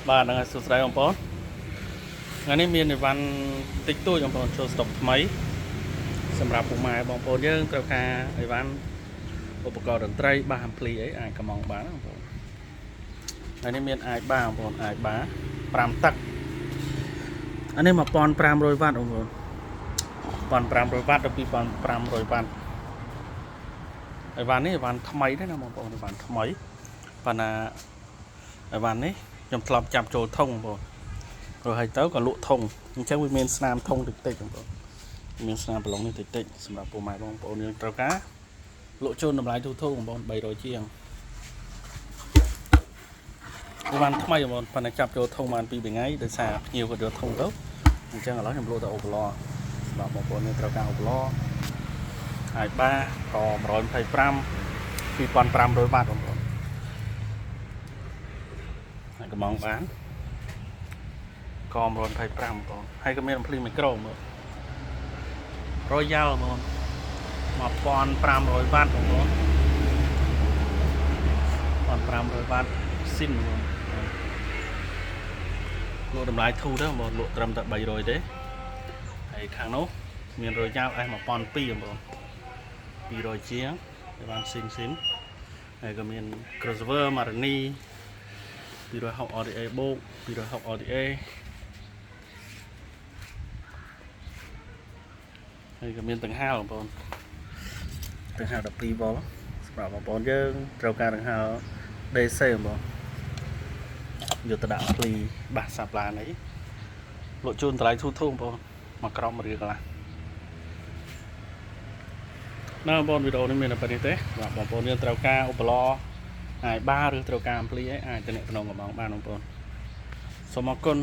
បាទហ្នឹងហើយសួស្តីបងប្អូនថ្ងៃនេះមានអីវ៉ាន់តិចតួចបងប្អូនចូលស្តុកថ្មីសម្រាប់ពុកម៉ែបងប្អូនយើងត្រូវការអីវ៉ាន់ឧបករណ៍តន្ត្រីបាសអាំភ្លីអីអាចកំងបានបងប្អូនថ្ងៃនេះមានអាចបាបងប្អូនអាចបា5ទឹកអានេះ1500វ៉ាត់បងប្អូន1500វ៉ាត់ដល់2500វ៉ាត់អីវ៉ាន់នេះអីវ៉ាន់ថ្មីដែរណាបងប្អូនអីវ៉ាន់ថ្មីប៉ុន្តែអីវ៉ាន់នេះខ្ញុំធ្លាប់ចាប់ចូលធុងបងប្អូនrồiហើយទៅក៏លក់ធុងអញ្ចឹងវាមានស្នាមធុងតិចតិចបងប្អូនមានស្នាមប្រឡងនេះតិចតិចសម្រាប់ពុកម៉ែបងប្អូនយើងត្រូវការលក់ជូនតម្លៃទូទៅបងប្អូន300ជាងបានថ្មីបងប្អូនប៉ុន្តែចាប់ចូលធុងបាន2ថ្ងៃដោយសារភ្ញៀវគាត់យកធុងទៅអញ្ចឹងឥឡូវខ្ញុំលក់ទៅអូបឡសម្រាប់បងប្អូនយើងត្រូវការអូបឡហើយបាក៏125 2500បាតបងប្អូនហើយកំងបានក៏125បងប្អូនហើយក៏មានអំភ្លីមីក្រូមើលរយ៉ាល់បងប្អូន1500វ៉ាត់បងប្អូន1500វ៉ាត់ស៊ីនបងលក់តម្លៃធូរទេបងប្អូនលក់ត្រឹមតែ300ទេហើយខាងនោះមានរយ៉ាល់ S 1200បងប្អូន200ជាងហើយបានស៊ីនហើយក៏មាន crossover Marani 260 RDA បូក260 RDAហើយក៏មានដង្ហើបងប្អូនដង្ហើ12វ៉ុលសម្រាប់បងប្អូនយើងត្រូវការដង្ហើ DC បងប្អូនយកទៅដាក់ភ្លីបាសសាប្លានអីលក់ជូនតម្លៃធូរបងប្អូនមកក្រោម1រៀលកន្លះណាបងប្អូនវីដេអូនេះមានតែប៉ុណ្្នេះទេបាទបងប្អូនយើងត្រូវការឧបករណ៍អាចបាឬត្រូវការអំភ្លីអីអាចតំណកំងបានបងប្អូនសូមអរគុណ